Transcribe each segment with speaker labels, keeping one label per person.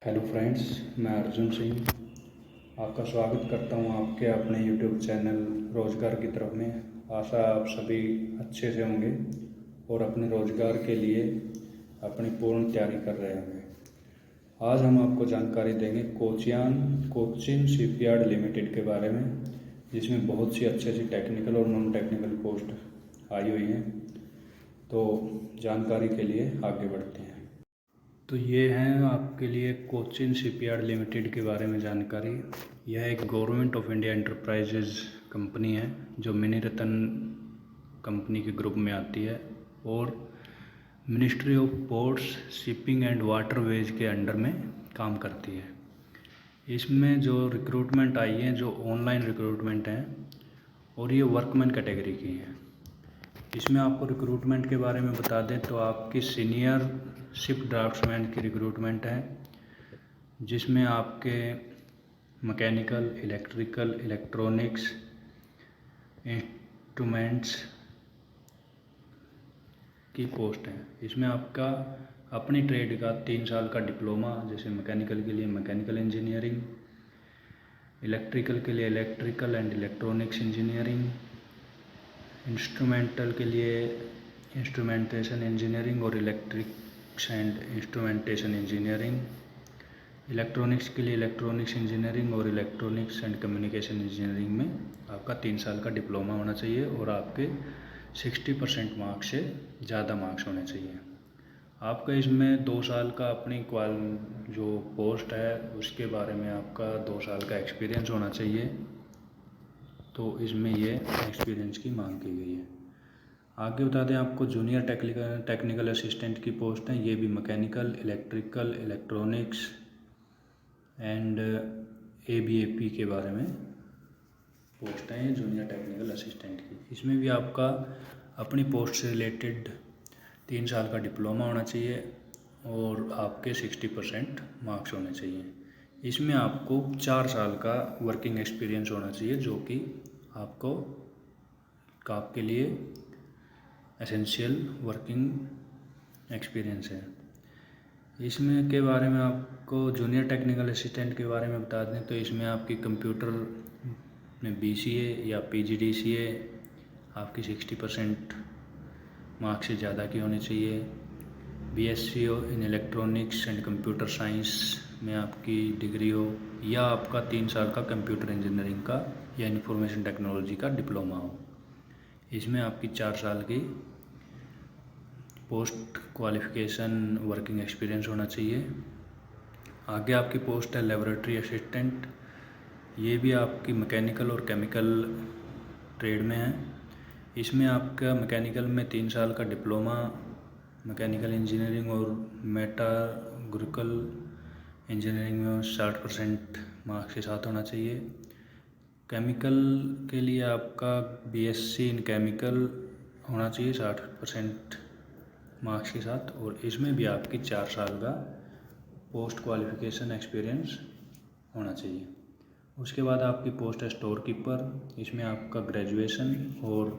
Speaker 1: Hello friends, मैं अर्जुन सिंह आपका स्वागत करता हूं आपके अपने यूट्यूब चैनल रोज़गार की तरफ में। आशा आप सभी अच्छे से होंगे और अपने रोज़गार के लिए अपनी पूर्ण तैयारी कर रहे होंगे। आज हम आपको जानकारी देंगे कोचिन शिपयार्ड लिमिटेड के बारे में, जिसमें बहुत सी अच्छी टेक्निकल और नॉन टेक्निकल पोस्ट आई हुई हैं। तो जानकारी के लिए आगे बढ़ते हैं। तो ये हैं आपके लिए कोचिन शिपयार्ड लिमिटेड के बारे में जानकारी। यह एक government of India enterprises company है जो मिनी रतन कंपनी के ग्रुप में आती है और ministry of ports, shipping and waterways के अंडर में काम करती है। इसमें जो रिक्रूटमेंट आई है, जो ऑनलाइन रिक्रूटमेंट है और ये वर्कमैन कैटेगरी की है। इसमें आपको रिक्रूटमेंट के बारे में बता दें तो आपकी सीनियर शिप ड्राफ्ट्समैन की रिक्रूटमेंट है, जिसमें आपके मैकेनिकल, इलेक्ट्रिकल, इलेक्ट्रॉनिक्स, इंस्ट्रूमेंट्स की पोस्ट है। इसमें आपका अपनी ट्रेड का 3 साल का डिप्लोमा, जैसे मैकेनिकल के लिए मैकेनिकल इंजीनियरिंग, इलेक्ट्रिकल के लिए electrical and electronics engineering, instrumental के लिए इंस्ट्रूमेंटेशन इंजीनियरिंग और electrics and instrumentation engineering, electronics के लिए इलेक्ट्रॉनिक्स इंजीनियरिंग और इलेक्ट्रॉनिक्स एंड कम्युनिकेशन इंजीनियरिंग में आपका 3 साल का डिप्लोमा होना चाहिए और आपके 60% मार्क्स से ज़्यादा मार्क्स होने चाहिए। आपका इसमें 2 साल का अपनी जो पोस्ट है उसके बारे में आपका 2 साल का एक्सपीरियंस होना चाहिए। तो इसमें ये एक्सपीरियंस की मांग की गई है। आगे बता दें आपको जूनियर टेक्निकल असिस्टेंट की पोस्ट है। ये भी mechanical, electrical, electronics and ABAP के बारे में पोस्ट है, जूनियर टेक्निकल असिस्टेंट की। इसमें भी आपका अपनी पोस्ट से रिलेटेड 3 साल का डिप्लोमा होना चाहिए और आपके 60% मार्क्स होने चाहिए। इसमें आपको 4 साल का वर्किंग एक्सपीरियंस होना चाहिए, जो कि आपके लिए एसेंशियल वर्किंग एक्सपीरियंस है। इसमें के बारे में आपको जूनियर टेक्निकल असिस्टेंट के बारे में बता दें तो इसमें आपकी कंप्यूटर में BCA या PGDCA आपकी 60% मार्क्स से ज़्यादा की होनी चाहिए। BSc in electronics and computer science में आपकी डिग्री हो, या आपका 3 साल का कंप्यूटर इंजीनियरिंग का या इंफॉर्मेशन टेक्नोलॉजी का डिप्लोमा हो। इसमें आपकी 4 साल की पोस्ट क्वालिफिकेशन वर्किंग एक्सपीरियंस होना चाहिए। आगे आपकी पोस्ट है लेबोरेटरी असिस्टेंट। ये भी आपकी मैकेनिकल और केमिकल ट्रेड में है। इसमें आपका मैकेनिकल में 3 साल का डिप्लोमा, मैकेनिकल इंजीनियरिंग और मेटालर्जिकल इंजीनियरिंग में 60% मार्क्स के साथ होना चाहिए। केमिकल के लिए आपका BSc इन केमिकल होना चाहिए 60% मार्क्स के साथ, और इसमें भी आपकी 4 साल का पोस्ट क्वालिफिकेशन एक्सपीरियंस होना चाहिए। उसके बाद आपकी पोस्ट है स्टोर कीपर। इसमें आपका ग्रेजुएशन और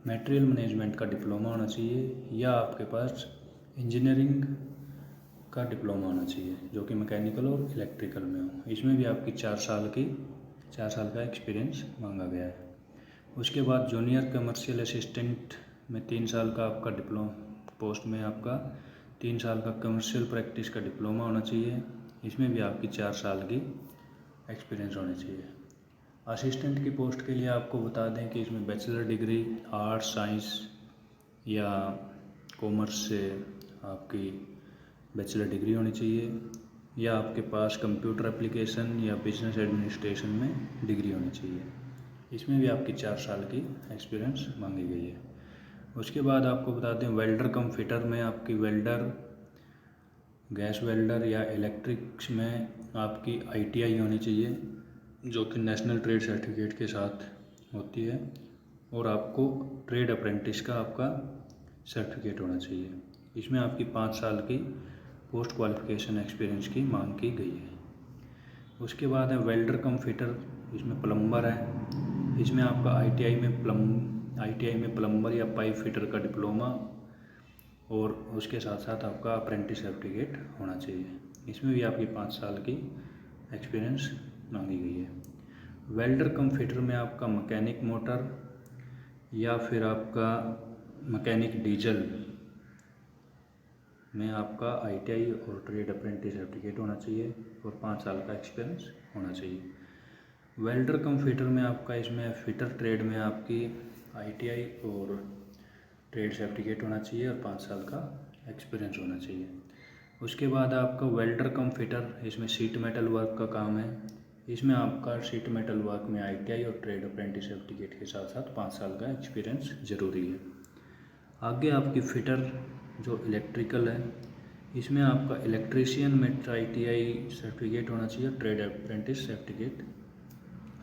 Speaker 1: मटेरियल मैनेजमेंट का डिप्लोमा होना चाहिए, या आपके पास इंजीनियरिंग का डिप्लोमा होना चाहिए जो कि मैकेनिकल और इलेक्ट्रिकल में हो। इसमें भी आपकी 4 साल का एक्सपीरियंस मांगा गया है। उसके बाद जूनियर कमर्शियल असिस्टेंट में 3 साल का आपका डिप्लोमा, पोस्ट में आपका 3 साल का कमर्शियल प्रैक्टिस का डिप्लोमा होना चाहिए। इसमें भी आपकी 4 साल की एक्सपीरियंस होनी चाहिए। असिस्टेंट की पोस्ट के लिए आपको बता दें कि इसमें बैचलर डिग्री आर्ट्स, साइंस या कॉमर्स से आपकी बैचलर डिग्री होनी चाहिए, या आपके पास कंप्यूटर एप्लीकेशन या बिजनेस एडमिनिस्ट्रेशन में डिग्री होनी चाहिए। इसमें भी आपकी 4 साल की एक्सपीरियंस मांगी गई है। उसके बाद आपको बता दें वेल्डर कम फिटर में आपकी वेल्डर, गैस वेल्डर या इलेक्ट्रिक्स में आपकी ITI होनी चाहिए, जो कि नेशनल ट्रेड सर्टिफिकेट के साथ होती है, और आपको ट्रेड अप्रेंटिस का आपका सर्टिफिकेट होना चाहिए। इसमें आपकी 5 साल की पोस्ट क्वालिफिकेशन एक्सपीरियंस की मांग की गई है। उसके बाद है वेल्डर कम फिटर, इसमें प्लम्बर है। इसमें आपका ITI में प्लम्बर या पाइप फिटर का डिप्लोमा और उसके साथ साथ आपका अप्रेंटिस सर्टिफिकेट होना चाहिए। इसमें भी आपकी 5 साल की एक्सपीरियंस मांगी गई है। वेल्डर कम फिटर में आपका मैकेनिक मोटर या फिर आपका मैकेनिक डीजल में आपका ITI और ट्रेड अप्रेंटिस सर्टिफिकेट होना चाहिए और 5 साल का एक्सपीरियंस होना चाहिए। वेल्डर कम फिटर में आपका इसमें फिटर ट्रेड में आपकी ITI और ट्रेड सर्टिफिकेट होना चाहिए और 5 साल का एक्सपीरियंस होना चाहिए। उसके बाद आपका वेल्डर कम फिटर, इसमें शीट मेटल वर्क का काम है। इसमें आपका शीट मेटल वर्क में ITI और ट्रेड अप्रेंटिस सर्टिफिकेट के साथ साथ 5 साल का एक्सपीरियंस ज़रूरी है। आगे आपकी फिटर जो इलेक्ट्रिकल है, इसमें आपका इलेक्ट्रीशियन में ITI सर्टिफिकेट होना चाहिए, ट्रेड अप्रेंटिस सर्टिफिकेट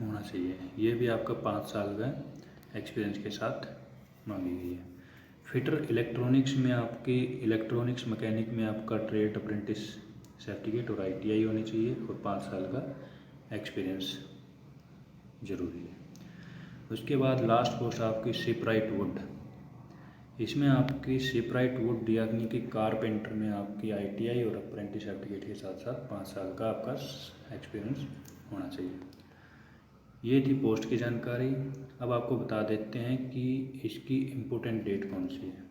Speaker 1: होना चाहिए। ये भी आपका 5 साल का एक्सपीरियंस के साथ मांगी गई है। फिटर इलेक्ट्रॉनिक्स में आपकी इलेक्ट्रॉनिक्स मैकेनिक में आपका ट्रेड अप्रेंटिस सर्टिफिकेट और ITI होनी चाहिए और 5 साल का एक्सपीरियंस ज़रूरी है। उसके बाद लास्ट पोस्ट आपकी शिपराइट वुड, इसमें आपकी शिपराइट वुड यानी कि कारपेंटर में आपकी ITI और अप्रेंटिस सर्टिफिकेट के साथ साथ 5 साल का आपका एक्सपीरियंस होना चाहिए। ये थी पोस्ट की जानकारी। अब आपको बता देते हैं कि इसकी इम्पोर्टेंट डेट कौन सी है।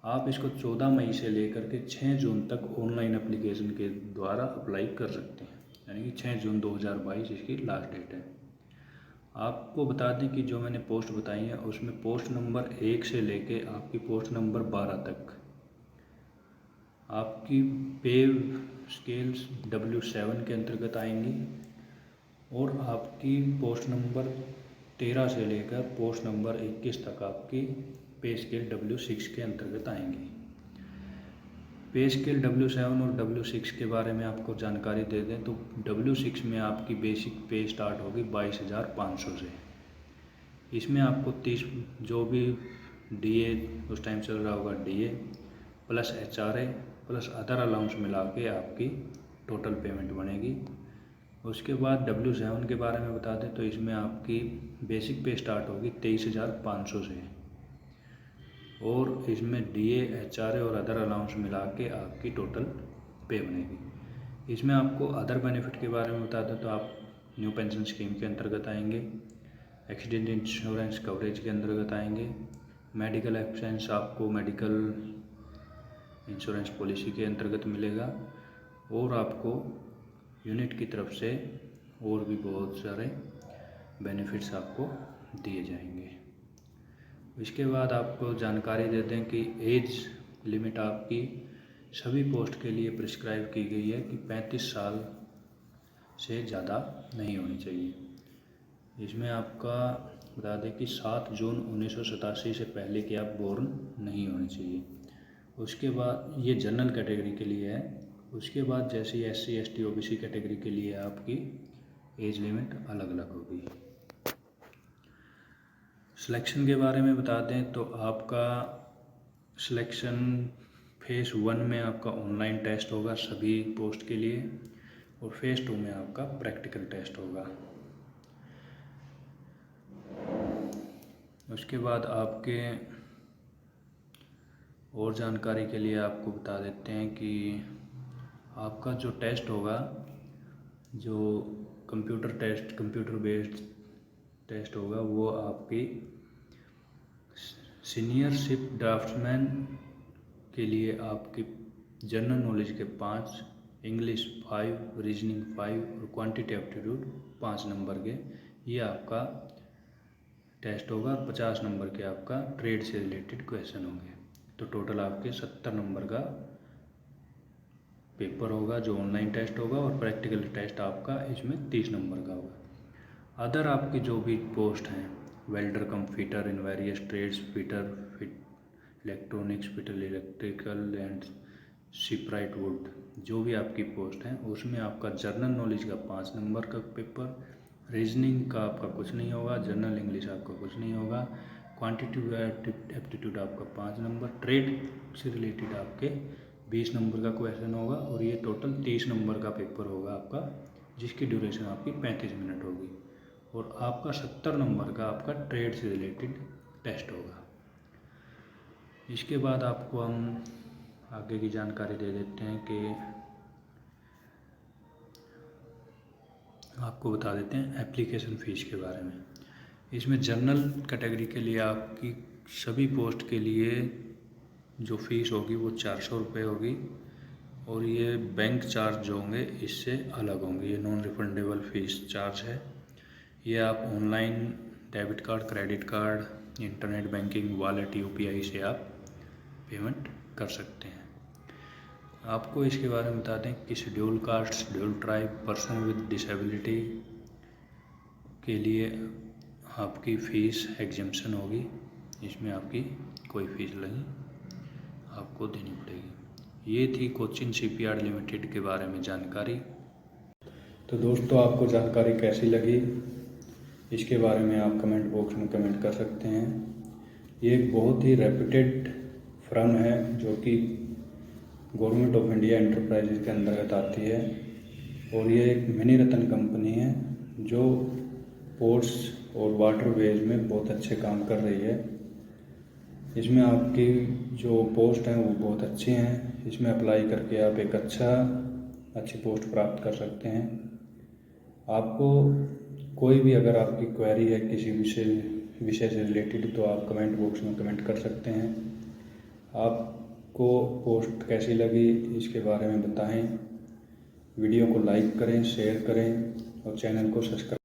Speaker 1: आप इसको 14 मई से लेकर के 6 जून तक ऑनलाइन एप्लीकेशन के द्वारा अप्लाई कर सकते हैं, यानी कि 6 जून 2022 इसकी लास्ट डेट है। आपको बता दें कि जो मैंने पोस्ट बताई है उसमें पोस्ट नंबर 1 से लेके आपकी पोस्ट नंबर 12 तक आपकी पे स्केल्स W7 के अंतर्गत आएंगी और आपकी पोस्ट नंबर 13 से लेकर पोस्ट नंबर 21 तक आपकी पे स्केल W6 के अंतर्गत आएंगी। पे स्केल W7 और W6 के बारे में आपको जानकारी दे दें तो W6 में आपकी बेसिक पे स्टार्ट होगी 22,500 से। इसमें आपको 30 जो भी DA उस टाइम चल रहा होगा DA plus HRA plus other allowance मिला के आपकी टोटल पेमेंट बनेगी। उसके बाद W7 के बारे में बता दें तो इसमें आपकी बेसिक पे स्टार्ट होगी 23,500 से और इसमें DA HRA और अदर अलाउंस मिला के आपकी टोटल पे बनेगी। इसमें आपको अदर बेनिफिट के बारे में बता दें तो आप न्यू पेंशन स्कीम के अंतर्गत आएंगे, एक्सीडेंट इंश्योरेंस कवरेज के अंतर्गत आएंगे, मेडिकल एब्सेंस आपको मेडिकल इंश्योरेंस पॉलिसी के अंतर्गत मिलेगा और आपको यूनिट की तरफ से और भी बहुत सारे बेनिफिट्स आपको दिए जाएंगे। इसके बाद आपको जानकारी दे दें कि एज लिमिट आपकी सभी पोस्ट के लिए प्रिस्क्राइब की गई है कि 35 साल से ज़्यादा नहीं होनी चाहिए। इसमें आपका बता दें कि 7 जून 1987 से पहले के आप बोर्न नहीं होने चाहिए। उसके बाद ये जनरल कैटेगरी के लिए है। उसके बाद जैसे SC ST OBC कैटेगरी के लिए आपकी एज लिमिट अलग अलग होगी। सिलेक्शन के बारे में बता दें तो आपका सिलेक्शन फेज़ 1 में आपका ऑनलाइन टेस्ट होगा सभी पोस्ट के लिए और फेज़ 2 में आपका प्रैक्टिकल टेस्ट होगा। उसके बाद आपके और जानकारी के लिए आपको बता देते हैं कि आपका जो टेस्ट होगा, जो कंप्यूटर बेस्ड टेस्ट होगा, वो आपकी सीनियरशिप ड्राफ्ट्समैन के लिए आपकी जनरल नॉलेज के 5, इंग्लिश 5, रीजनिंग 5 और क्वांटिटी एप्टीट्यूड 5 नंबर के ये आपका टेस्ट होगा। 50 नंबर के आपका ट्रेड से रिलेटेड क्वेश्चन होंगे। तो टोटल आपके 70 नंबर का पेपर होगा जो ऑनलाइन टेस्ट होगा और प्रैक्टिकल टेस्ट आपका इसमें 30 नंबर का होगा। अदर आपकी जो भी पोस्ट हैं, welder cum fitter in various trades, fit electronics, fitter electrical and shipwright wood, जो भी आपकी पोस्ट है उसमें आपका जनरल नॉलेज का 5 नंबर का पेपर, रीजनिंग का आपका कुछ नहीं होगा, जनरल इंग्लिश आपका कुछ नहीं होगा, क्वांटिटेटिव एप्टीट्यूड आपका 5 नंबर, ट्रेड से रिलेटेड आपके 20 नंबर का क्वेश्चन होगा और ये टोटल 30 नंबर का पेपर होगा आपका, जिसकी ड्यूरेशन आपकी 35 मिनट होगी और आपका 70 नंबर का आपका ट्रेड से रिलेटेड टेस्ट होगा। इसके बाद आपको हम आगे की जानकारी दे देते हैं कि आपको बता देते हैं एप्लीकेशन फ़ीस के बारे में। इसमें जनरल कैटेगरी के लिए आपकी सभी पोस्ट के लिए जो फ़ीस होगी वो 400 रुपये होगी, और ये बैंक चार्ज जो होंगे इससे अलग होंगे। ये नॉन रिफंडेबल फ़ीस चार्ज है। ये आप online debit card, credit card, internet banking, wallet, UPI से आप पेमेंट कर सकते हैं। आपको इसके बारे में बता दें कि schedule caste, schedule tribe, person with disability के लिए आपकी फ़ीस एग्जम्पशन होगी। इसमें आपकी कोई फ़ीस नहीं आपको देनी पड़ेगी। ये थी कोचिन शिपयार्ड लिमिटेड के बारे में जानकारी। तो दोस्तों, आपको जानकारी कैसी लगी इसके बारे में आप कमेंट बॉक्स में कमेंट कर सकते हैं। ये एक बहुत ही रेप्यूटेड फर्म है जो कि गवर्नमेंट ऑफ इंडिया एंटरप्राइजेज के अंतर्गत आती है, और ये एक मिनी रत्न कंपनी है जो पोर्ट्स और वाटरवेज में बहुत अच्छे काम कर रही है। इसमें आपकी जो पोस्ट हैं वो बहुत अच्छी हैं। इसमें अप्लाई करके आप एक अच्छी पोस्ट प्राप्त कर सकते हैं। आपको कोई भी अगर आपकी क्वेरी है किसी विषय से रिलेटेड, तो आप कमेंट बॉक्स में कमेंट कर सकते हैं। आपको पोस्ट कैसी लगी इसके बारे में बताएं। वीडियो को लाइक करें, शेयर करें और चैनल को सब्सक्राइब